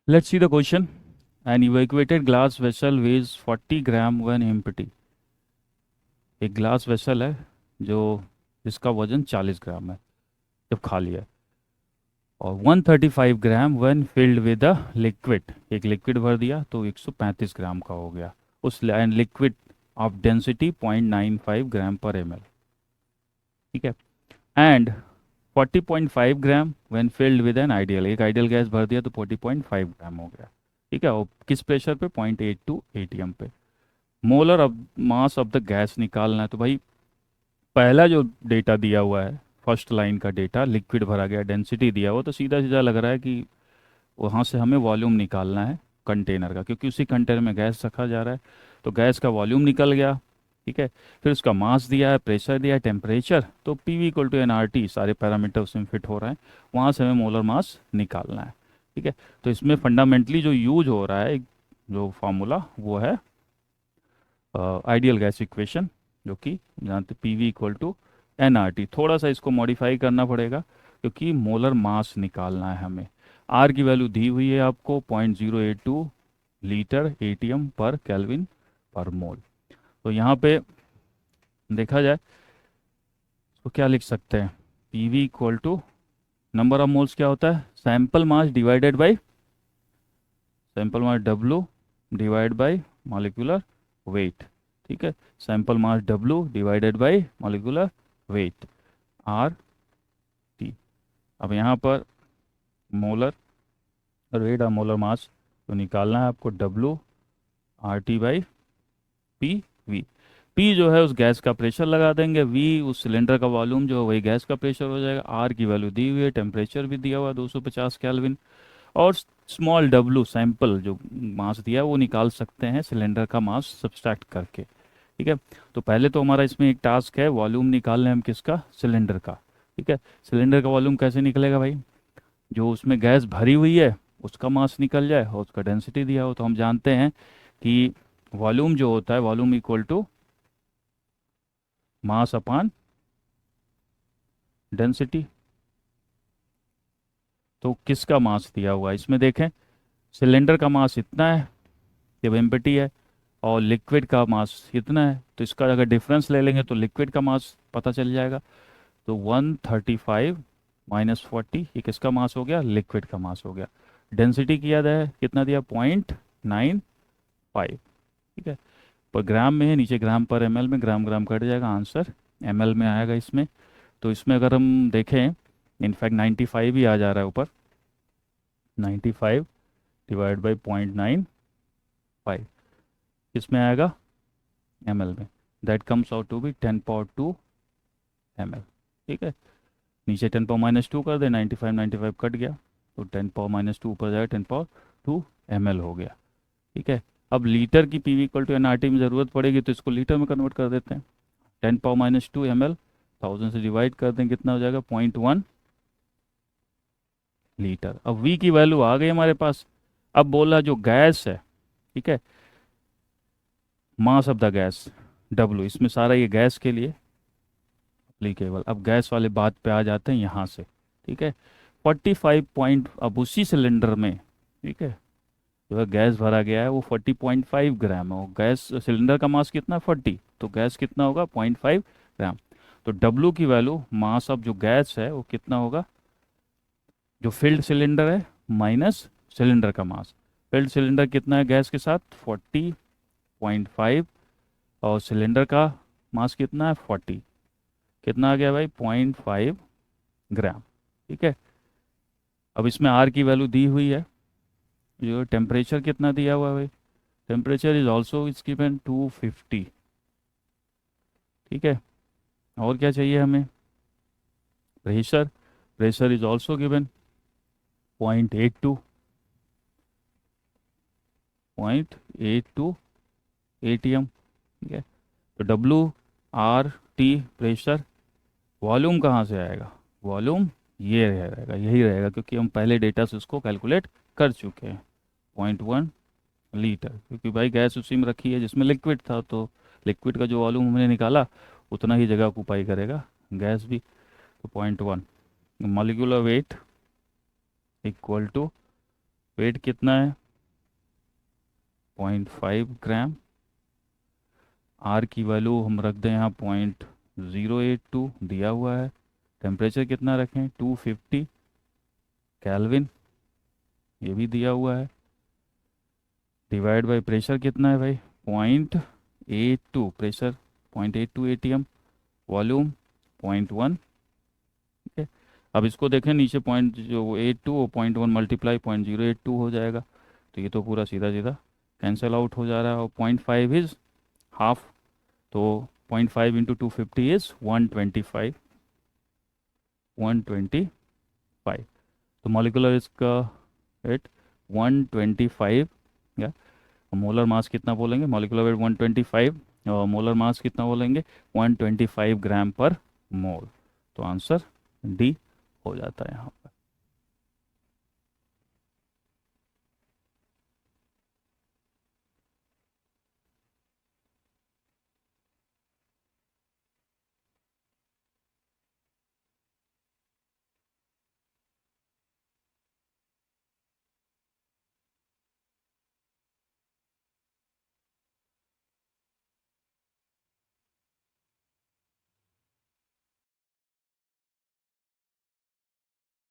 Let's see the question. An evacuated glass vessel weighs 40 gram when empty. एक glass vessel है जो जिसका वजन 40 ग्राम है जब खाली है, और 135 gram when filled with a liquid. एक लिक्विड भर दिया तो 135 ग्राम का हो गया। उस लिक्विड ऑफ डेंसिटी 0.95 ग्राम पर एम एल। ठीक है। And 40.5 gram when filled with an ideal. एक आइडियल गैस भर दिया तो 40.5 ग्राम हो गया। ठीक है। और किस प्रेशर पे? 0.82 एटीएम पे। Molar of mass of the gas निकालना है। तो भाई पहला जो डेटा दिया हुआ है, फर्स्ट लाइन का डेटा, लिक्विड भरा गया, डेंसिटी दिया हुआ, तो सीधा सीधा लग रहा है कि वहाँ से हमें वॉल्यूम निकालना है कंटेनर का, क्योंकि उसी कंटेनर में गैस रखा जा रहा है। तो गैस का वॉल्यूम निकल गया। ठीक है। फिर उसका मास दिया है, प्रेशर दिया है, टेम्परेचर, तो P V equal to n R T, सारे पैरामीटर उसमें फिट हो रहे हैं। वहाँ से हमें मोलर मास निकालना है। ठीक है। तो इसमें फंडामेंटली जो यूज हो रहा है, जो फार्मूला, वो है आइडियल गैस इक्वेशन, जो कि जानते P V equal to n R T. थोड़ा सा इसको मॉडिफाई करना पड़ेगा क्योंकि मोलर मास निकालना है हमें। आर की वैल्यू दी हुई है आपको 0.082 लीटर एटीएम पर केल्विन पर मोल। तो यहाँ पे देखा जाए तो क्या लिख सकते हैं? P V equal to number of moles क्या होता है? Sample mass divided by sample mass W divide by molecular weight. ठीक है। Sample mass W divided by molecular weight, R T. अब यहाँ पर मोलर रेट और मोलर मास तो निकालना है आपको, W R T by P V. P जो है उस गैस का प्रेशर लगा देंगे, वी उस सिलेंडर का वॉल्यूम जो है वही गैस का प्रेशर हो जाएगा। आर की वैल्यू दी हुई है, टेम्परेचर भी दिया हुआ है 250 केल्विन, और स्मॉल डब्लू सैंपल जो मास दिया है वो निकाल सकते हैं सिलेंडर का मास सब्सट्रैक्ट करके। ठीक है। तो पहले तो हमारा इसमें एक टास्क है, वॉल्यूम निकालने हम किसका? सिलेंडर का। ठीक है। सिलेंडर का वॉल्यूम कैसे निकलेगा भाई? जो उसमें गैस भरी हुई है उसका मास निकल जाए और उसका डेंसिटी दिया हो। तो हम जानते हैं कि वॉल्यूम जो होता है, volume equal to mass upon density. तो किसका मास दिया हुआ है इसमें देखें? सिलेंडर का मास इतना है जब एम्प्टी है, और लिक्विड का मास इतना है। तो इसका अगर डिफरेंस ले लेंगे तो लिक्विड का मास पता चल जाएगा। तो 135 माइनस 40, ये किसका मास हो गया? लिक्विड का मास हो गया। डेंसिटी किया है कितना दिया? 0.95। ठीक है। पर ग्राम में है, नीचे ग्राम पर एमएल में, ग्राम ग्राम कट जाएगा, आंसर एमएल में आएगा इसमें। तो इसमें अगर हम देखें, इनफैक्ट 95 ही आ जा रहा है ऊपर, 95 डिवाइड बाई 0.95 इसमें आएगा एमएल में। That comes out to be 10 power 2 ML. ठीक है। नीचे 10 पावर -2 कर दे, 95 95 कट गया, तो 10 पावर -2 ऊपर जाएगा, 10 पावर 2 एमएल हो गया। ठीक है। अब लीटर की P V equal to n R T में ज़रूरत पड़ेगी तो इसको लीटर में कन्वर्ट कर देते हैं। 10 पावर -2 एमएल 1000 से डिवाइड कर दें, कितना हो जाएगा? 0.1 लीटर। अब वी की वैल्यू आ गई हमारे पास। अब बोला जो गैस है, ठीक है, mass of the gas W, इसमें सारा ये गैस के लिए एप्लीकेबल। अब गैस वाले बात पे आ जाते हैं यहाँ से। ठीक है। 45 पॉइंट, अब उसी सिलेंडर में, ठीक है, जो है गैस भरा गया है वो 40.5 ग्राम है। वो गैस सिलेंडर का मास कितना है? 40, तो गैस कितना होगा? 0.5 ग्राम। तो डब्लू की वैल्यू, मास ऑफ जो गैस है, वो कितना होगा? जो फिल्ड सिलेंडर है माइनस सिलेंडर का मास। फिल्ड सिलेंडर कितना है गैस के साथ? 40.5, और सिलेंडर का मास कितना है? 40। कितना आ गया भाई? 0.5 ग्राम। ठीक है। अब इसमें आर की वैल्यू दी हुई है। जो टेम्परेचर कितना दिया हुआ है भाई? Temperature is also is given 250। ठीक है। और क्या चाहिए हमें? Pressure. Pressure is also given 0.82, 0.82 ATM. ठीक है। तो W R T pressure. Volume कहाँ से आएगा? वॉल्यूम ये रहेगा, यही रहेगा, क्योंकि हम पहले डेटा से उसको कैलकुलेट कर चुके हैं। 0.1 लीटर, क्योंकि भाई गैस उसी में रखी है जिसमें लिक्विड था, तो लिक्विड का जो वॉल्यूम हमने निकाला उतना ही जगह ऑक्यूपाई करेगा गैस भी। तो 0.1 molecular weight equal to weight कितना है? 0.5 ग्राम। आर की वैल्यू हम रख दें यहाँ 0.082 दिया हुआ है। टेम्परेचर कितना रखें? 250 केल्विन, ये भी दिया हुआ है। डिवाइड बाय प्रेशर कितना है भाई? 0.82 प्रेशर, 0.82 एटीएम। वॉल्यूम 0.1। ठीक है। अब इसको देखें नीचे, पॉइंट जो 82 वो 0.1 मल्टीप्लाई 0.082 हो जाएगा। तो ये तो पूरा सीधा सीधा कैंसिल आउट हो जा रहा है। और 0.5 इज़ हाफ, तो 0.5 इंटू 250 इज़ 125। 125। तो मॉलिकुलर इसका वेट 125। या मोलर मास कितना बोलेंगे? मॉलिकुलर वेट 125 और मोलर मास कितना बोलेंगे? 125 ग्राम पर मोल। तो आंसर डी हो जाता है यहाँ।